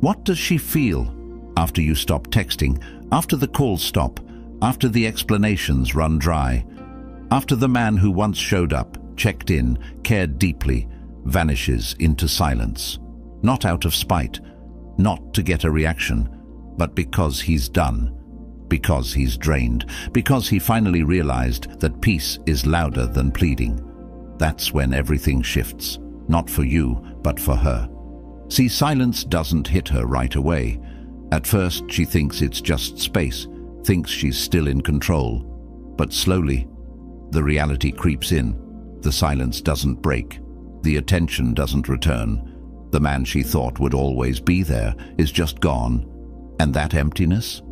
What does she feel after you stop texting, after the calls stop, after the explanations run dry, after the man who once showed up, checked in, cared deeply, vanishes into silence? Not out of spite, not to get a reaction, but because he's done, because he's drained, because he finally realized that peace is louder than pleading. That's when everything shifts, not for you, but for her. See, silence doesn't hit her right away. At first, she thinks it's just space, thinks she's still in control. But slowly, the reality creeps in. The silence doesn't break. The attention doesn't return. The man she thought would always be there is just gone. And that emptiness?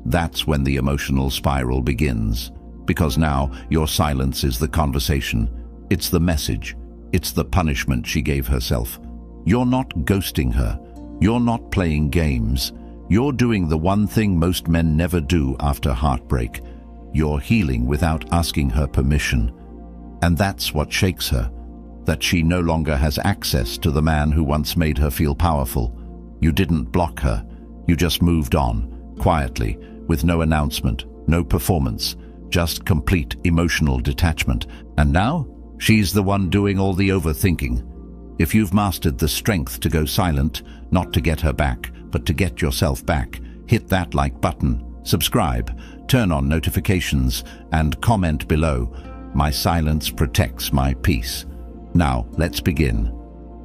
That's when the emotional spiral begins. Because now, your silence is the conversation. It's the message. It's the punishment she gave herself. You're not ghosting her. You're not playing games. You're doing the one thing most men never do after heartbreak. You're healing without asking her permission. And that's what shakes her, that she no longer has access to the man who once made her feel powerful. You didn't block her. You just moved on, quietly, with no announcement, no performance, just complete emotional detachment. And now, she's the one doing all the overthinking. If you've mastered the strength to go silent, not to get her back, but to get yourself back, hit that like button, subscribe, turn on notifications, and comment below. My silence protects my peace. Now, let's begin.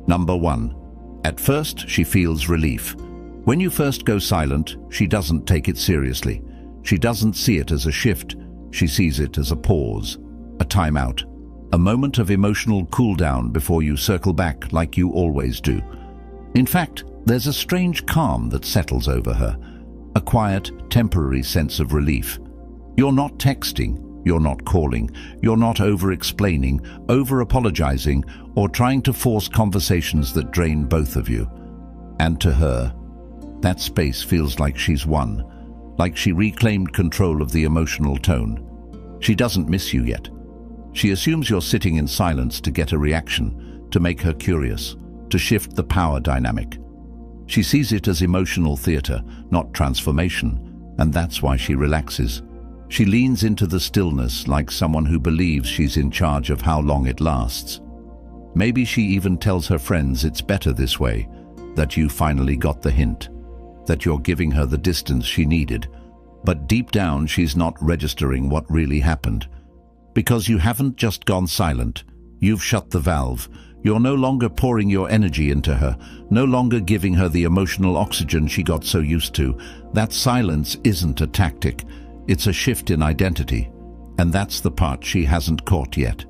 Number 1. At first, she feels relief. When you first go silent, she doesn't take it seriously. She doesn't see it as a shift. She sees it as a pause, a timeout, a moment of emotional cool-down before you circle back like you always do. In fact, there's a strange calm that settles over her, a quiet, temporary sense of relief. You're not texting, you're not calling, you're not over-explaining, over-apologizing, or trying to force conversations that drain both of you. And to her, that space feels like she's won, like she reclaimed control of the emotional tone. She doesn't miss you yet. She assumes you're sitting in silence to get a reaction, to make her curious, to shift the power dynamic. She sees it as emotional theater, not transformation, and that's why she relaxes. She leans into the stillness like someone who believes she's in charge of how long it lasts. Maybe she even tells her friends it's better this way, that you finally got the hint, that you're giving her the distance she needed. But deep down, she's not registering what really happened. Because you haven't just gone silent, you've shut the valve. You're no longer pouring your energy into her, no longer giving her the emotional oxygen she got so used to. That silence isn't a tactic, it's a shift in identity. And that's the part she hasn't caught yet.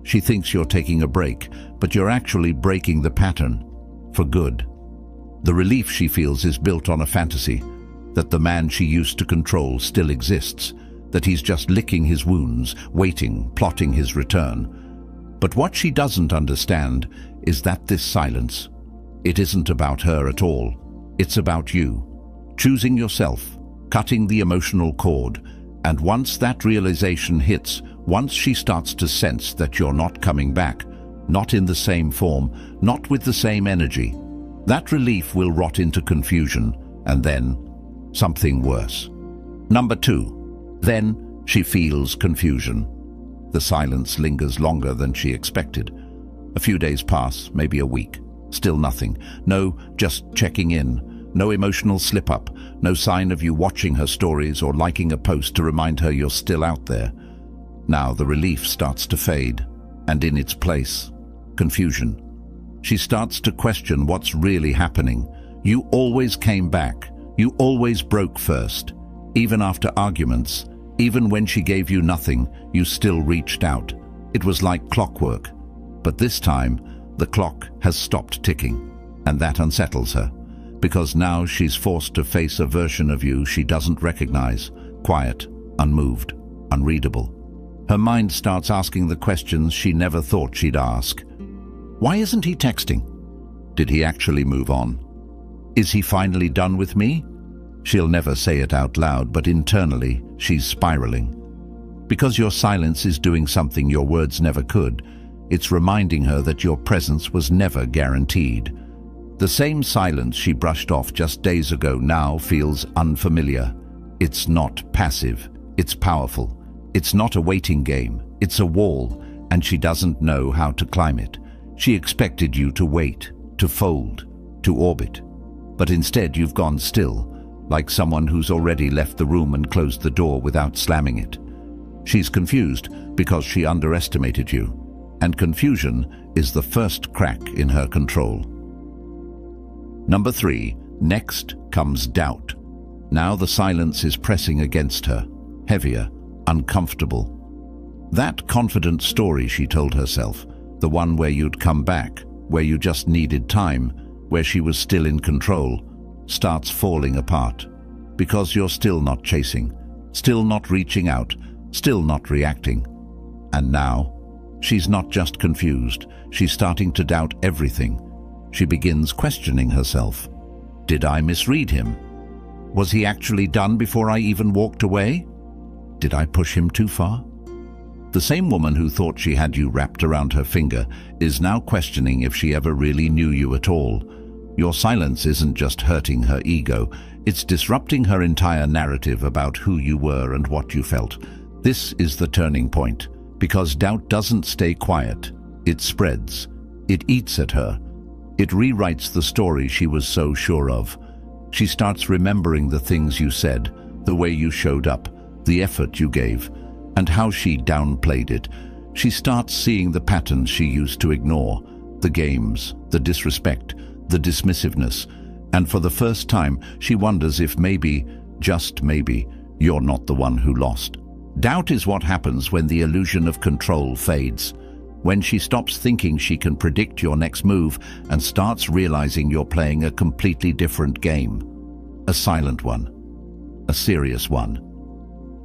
She thinks you're taking a break, but you're actually breaking the pattern, for good. The relief she feels is built on a fantasy, that the man she used to control still exists, that he's just licking his wounds, waiting, plotting his return. But what she doesn't understand is that this silence, it isn't about her at all. It's about you, choosing yourself, cutting the emotional cord. And once that realization hits, once she starts to sense that you're not coming back, not in the same form, not with the same energy, that relief will rot into confusion, and then something worse. Number 2. Then she feels confusion. The silence lingers longer than she expected. A few days pass, maybe a week. Still nothing. No, just checking in. No emotional slip-up. No sign of you watching her stories or liking a post to remind her you're still out there. Now the relief starts to fade, and in its place, confusion. She starts to question what's really happening. You always came back. You always broke first. Even after arguments, even when she gave you nothing, you still reached out. It was like clockwork. But this time, the clock has stopped ticking, and that unsettles her, because now she's forced to face a version of you she doesn't recognize, quiet, unmoved, unreadable. Her mind starts asking the questions she never thought she'd ask. Why isn't he texting? Did he actually move on? Is he finally done with me? She'll never say it out loud, but internally, she's spiraling. Because your silence is doing something your words never could, it's reminding her that your presence was never guaranteed. The same silence she brushed off just days ago now feels unfamiliar. It's not passive, it's powerful. It's not a waiting game, it's a wall, and she doesn't know how to climb it. She expected you to wait, to fold, to orbit. But instead you've gone still, like someone who's already left the room and closed the door without slamming it. She's confused because she underestimated you, and confusion is the first crack in her control. Number 3, next comes doubt. Now the silence is pressing against her, heavier, uncomfortable. That confident story she told herself, the one where you'd come back, where you just needed time, where she was still in control, starts falling apart. Because you're still not chasing, still not reaching out, still not reacting. And now, she's not just confused, she's starting to doubt everything. She begins questioning herself. Did I misread him? Was he actually done before I even walked away? Did I push him too far? The same woman who thought she had you wrapped around her finger is now questioning if she ever really knew you at all. Your silence isn't just hurting her ego, it's disrupting her entire narrative about who you were and what you felt. This is the turning point, because doubt doesn't stay quiet. It spreads. It eats at her. It rewrites the story she was so sure of. She starts remembering the things you said, the way you showed up, the effort you gave, and how she downplayed it. She starts seeing the patterns she used to ignore, the games, the disrespect, the dismissiveness, and for the first time she wonders if maybe, just maybe, you're not the one who lost. Doubt is what happens when the illusion of control fades, when she stops thinking she can predict your next move and starts realizing you're playing a completely different game. A silent one. A serious one.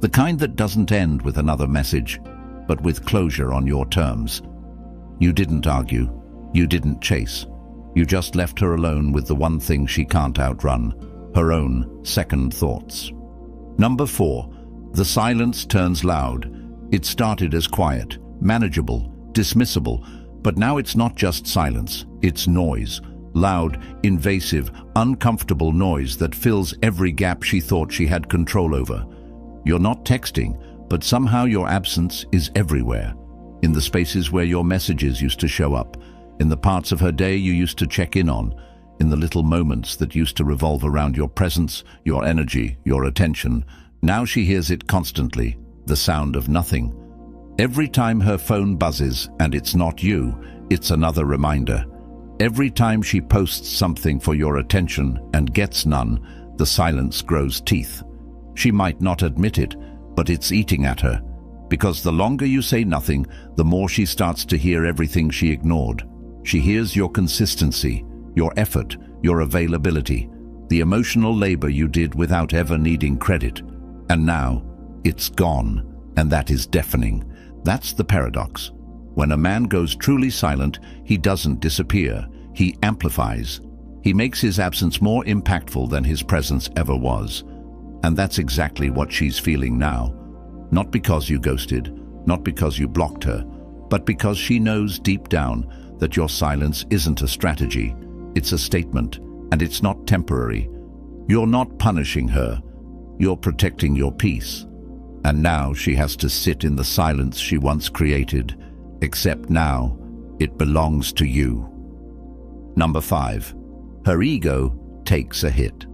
The kind that doesn't end with another message, but with closure on your terms. You didn't argue. You didn't chase. You just left her alone with the one thing she can't outrun, her own second thoughts. Number 4. The silence turns loud. It started as quiet, manageable, dismissible, but now it's not just silence, it's noise. Loud, invasive, uncomfortable noise that fills every gap she thought she had control over. You're not texting, but somehow your absence is everywhere. In the spaces where your messages used to show up, in the parts of her day you used to check in on, in the little moments that used to revolve around your presence, your energy, your attention. Now she hears it constantly, the sound of nothing. Every time her phone buzzes and it's not you, it's another reminder. Every time she posts something for your attention and gets none, the silence grows teeth. She might not admit it, but it's eating at her. Because the longer you say nothing, the more she starts to hear everything she ignored. She hears your consistency, your effort, your availability, the emotional labor you did without ever needing credit. And now, it's gone, and that is deafening. That's the paradox. When a man goes truly silent, he doesn't disappear, he amplifies. He makes his absence more impactful than his presence ever was. And that's exactly what she's feeling now. Not because you ghosted, not because you blocked her, but because she knows deep down that your silence isn't a strategy, it's a statement, and it's not temporary. You're not punishing her, you're protecting your peace. And now she has to sit in the silence she once created, except now it belongs to you. Number 5. Her ego takes a hit.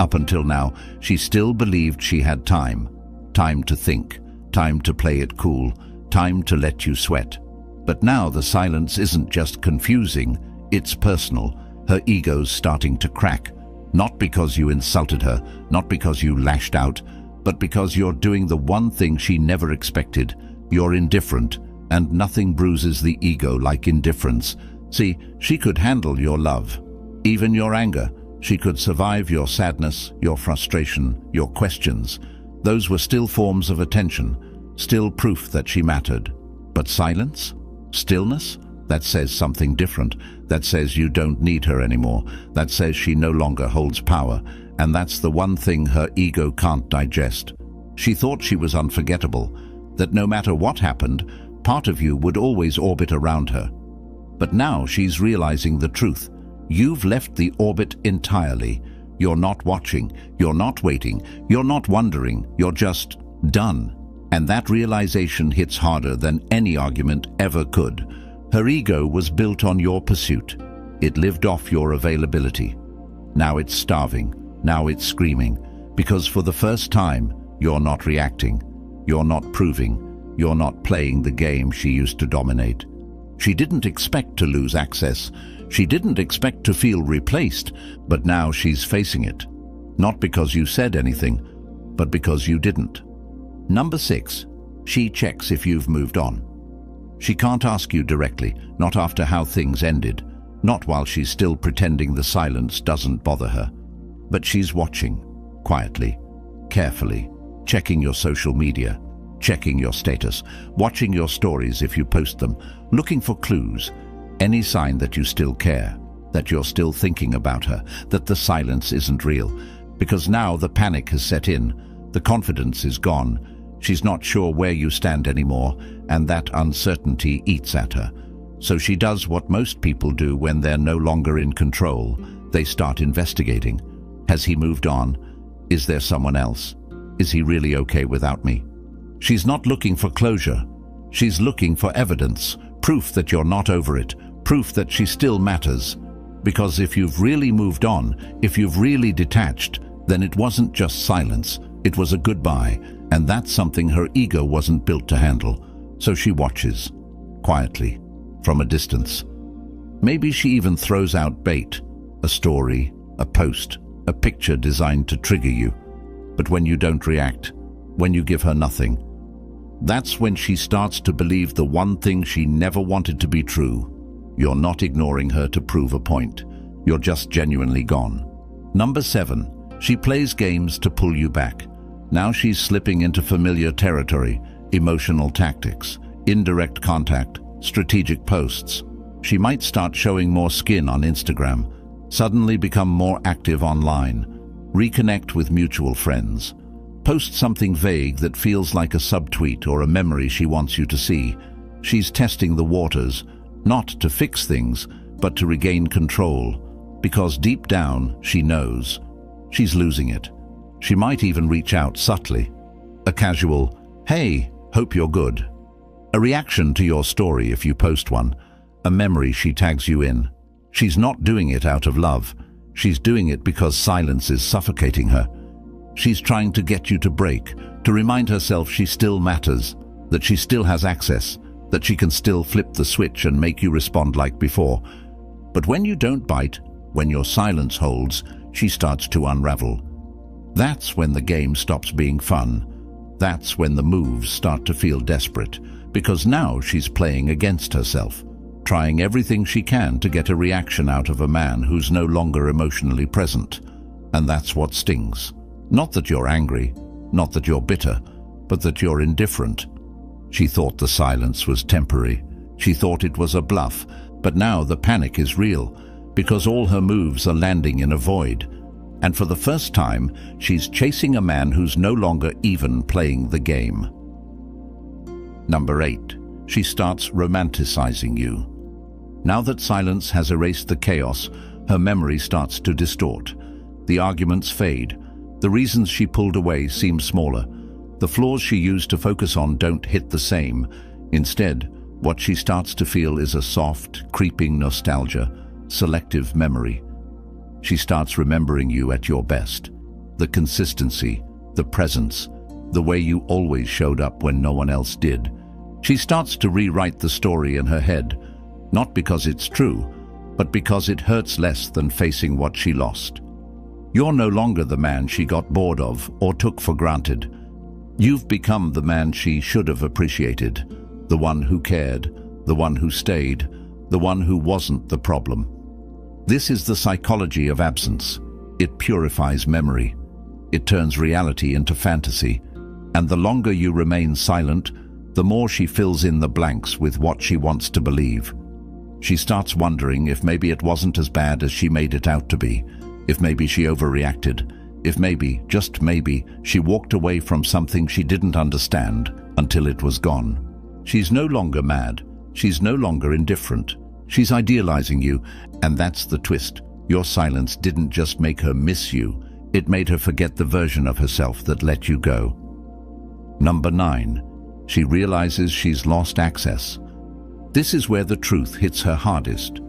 Up until now, she still believed she had time. Time to think, time to play it cool, time to let you sweat. But now the silence isn't just confusing, it's personal. Her ego's starting to crack. Not because you insulted her, not because you lashed out, but because you're doing the one thing she never expected. You're indifferent, and nothing bruises the ego like indifference. See, she could handle your love, even your anger. She could survive your sadness, your frustration, your questions. Those were still forms of attention, still proof that she mattered. But silence? Stillness? That says something different. That says you don't need her anymore. That says she no longer holds power. And that's the one thing her ego can't digest. She thought she was unforgettable, that no matter what happened, part of you would always orbit around her. But now she's realizing the truth. You've left the orbit entirely. You're not watching, you're not waiting, you're not wondering, you're just done. And that realization hits harder than any argument ever could. Her ego was built on your pursuit. It lived off your availability. Now it's starving, now it's screaming, because for the first time, you're not reacting, you're not proving, you're not playing the game she used to dominate. She didn't expect to lose access. She didn't expect to feel replaced, but now she's facing it. Not because you said anything, but because you didn't. Number 6, she checks if you've moved on. She can't ask you directly, not after how things ended, not while she's still pretending the silence doesn't bother her. But she's watching, quietly, carefully, checking your social media, checking your status, watching your stories if you post them, looking for clues, any sign that you still care, that you're still thinking about her, that the silence isn't real. Because now the panic has set in, the confidence is gone, she's not sure where you stand anymore, and that uncertainty eats at her. So she does what most people do when they're no longer in control. They start investigating. Has he moved on? Is there someone else? Is he really okay without me? She's not looking for closure. She's looking for evidence, proof that you're not over it, proof that she still matters. Because if you've really moved on, if you've really detached, then it wasn't just silence, it was a goodbye, and that's something her ego wasn't built to handle. So she watches, quietly, from a distance. Maybe she even throws out bait, a story, a post, a picture designed to trigger you. But when you don't react, when you give her nothing, that's when she starts to believe the one thing she never wanted to be true. You're not ignoring her to prove a point. You're just genuinely gone. Number 7, she plays games to pull you back. Now she's slipping into familiar territory, emotional tactics, indirect contact, strategic posts. She might start showing more skin on Instagram, suddenly become more active online, reconnect with mutual friends, post something vague that feels like a subtweet or a memory she wants you to see. She's testing the waters, not to fix things, but to regain control, because deep down she knows she's losing it. She might even reach out subtly. A casual, "Hey, hope you're good." A reaction to your story if you post one. A memory she tags you in. She's not doing it out of love. She's doing it because silence is suffocating her. She's trying to get you to break, to remind herself she still matters, that she still has access, that she can still flip the switch and make you respond like before. But when you don't bite, when your silence holds, she starts to unravel. That's when the game stops being fun. That's when the moves start to feel desperate, because now she's playing against herself, trying everything she can to get a reaction out of a man who's no longer emotionally present. And that's what stings. Not that you're angry, not that you're bitter, but that you're indifferent. She thought the silence was temporary. She thought it was a bluff, but now the panic is real, because all her moves are landing in a void. And for the first time, she's chasing a man who's no longer even playing the game. Number 8, she starts romanticizing you. Now that silence has erased the chaos, her memory starts to distort. The arguments fade. The reasons she pulled away seem smaller. The flaws she used to focus on don't hit the same. Instead, what she starts to feel is a soft, creeping nostalgia, selective memory. She starts remembering you at your best. The consistency, the presence, the way you always showed up when no one else did. She starts to rewrite the story in her head, not because it's true, but because it hurts less than facing what she lost. You're no longer the man she got bored of or took for granted. You've become the man she should have appreciated, the one who cared, the one who stayed, the one who wasn't the problem. This is the psychology of absence. It purifies memory. It turns reality into fantasy. And the longer you remain silent, the more she fills in the blanks with what she wants to believe. She starts wondering if maybe it wasn't as bad as she made it out to be, if maybe she overreacted, if maybe, just maybe, she walked away from something she didn't understand until it was gone. She's no longer mad. She's no longer indifferent. She's idealizing you, and that's the twist. Your silence didn't just make her miss you, it made her forget the version of herself that let you go. Number 9. She realizes she's lost access. This is where the truth hits her hardest.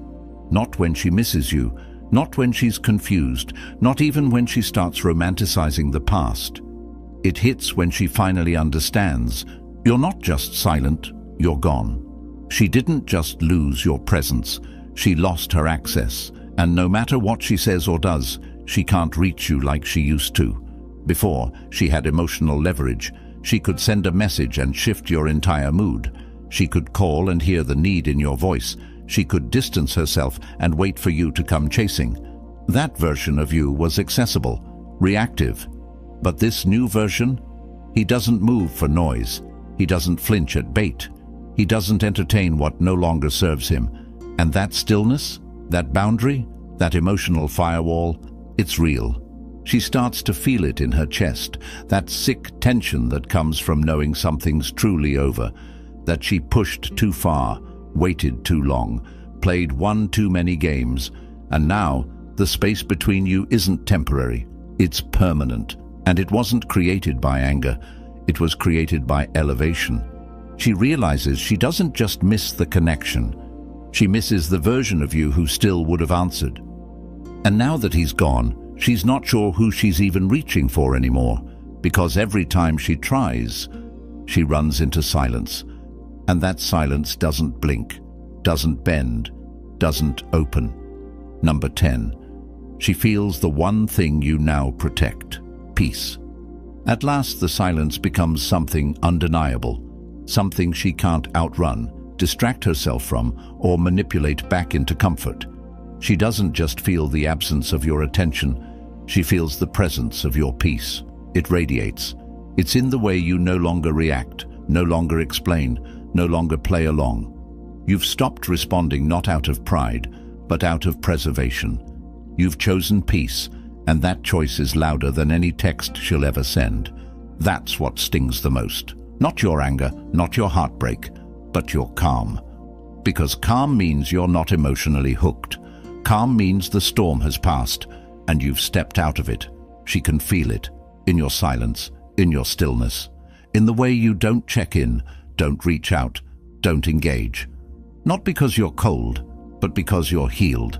Not when she misses you, not when she's confused, not even when she starts romanticizing the past. It hits when she finally understands. You're not just silent, you're gone. She didn't just lose your presence, she lost her access, and no matter what she says or does, she can't reach you like she used to. Before, she had emotional leverage. She could send a message and shift your entire mood. She could call and hear the need in your voice. She could distance herself and wait for you to come chasing. That version of you was accessible, reactive. But this new version? He doesn't move for noise. He doesn't flinch at bait. He doesn't entertain what no longer serves him. And that stillness, that boundary, that emotional firewall, it's real. She starts to feel it in her chest, that sick tension that comes from knowing something's truly over, that she pushed too far, waited too long, played one too many games, and now the space between you isn't temporary, it's permanent. And it wasn't created by anger, it was created by elevation. She realizes she doesn't just miss the connection, she misses the version of you who still would have answered. And now that he's gone, she's not sure who she's even reaching for anymore, because every time she tries, she runs into silence. And that silence doesn't blink, doesn't bend, doesn't open. Number 10. She feels the one thing you now protect: peace. At last the silence becomes something undeniable, something she can't outrun, distract herself from, or manipulate back into comfort. She doesn't just feel the absence of your attention, she feels the presence of your peace. It radiates. It's in the way you no longer react, no longer explain, no longer play along. You've stopped responding not out of pride, but out of preservation. You've chosen peace, and that choice is louder than any text she'll ever send. That's what stings the most. Not your anger, not your heartbreak, but your calm. Because calm means you're not emotionally hooked. Calm means the storm has passed, and you've stepped out of it. She can feel it, in your silence, in your stillness, in the way you don't check in, don't reach out, don't engage. Not because you're cold, but because you're healed.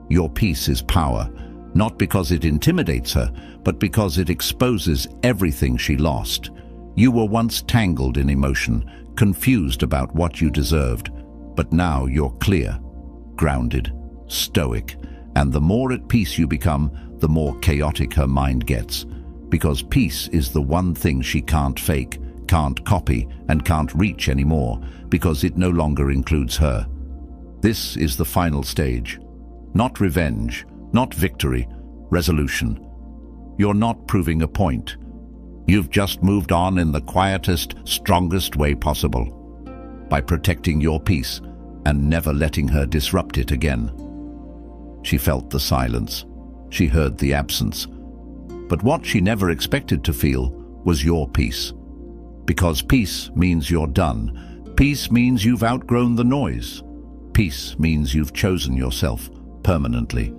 Your peace is power, not because it intimidates her, but because it exposes everything she lost. You were once tangled in emotion, confused about what you deserved, but now you're clear, grounded, stoic, and the more at peace you become, the more chaotic her mind gets, because peace is the one thing she can't fake, can't copy, and can't reach anymore, because it no longer includes her. This is the final stage. Not revenge, not victory, resolution. You're not proving a point. You've just moved on in the quietest, strongest way possible, by protecting your peace and never letting her disrupt it again. She felt the silence. She heard the absence. But what she never expected to feel was your peace. Because peace means you're done. Peace means you've outgrown the noise. Peace means you've chosen yourself permanently.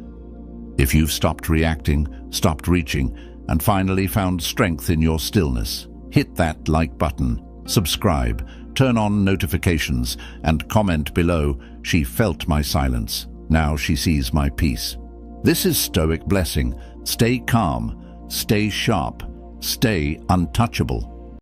If you've stopped reacting, stopped reaching, and finally found strength in your stillness, hit that like button, subscribe, turn on notifications, and comment below, "She felt my silence. Now she sees my peace." This is Stoic Blessing. Stay calm, stay sharp, stay untouchable.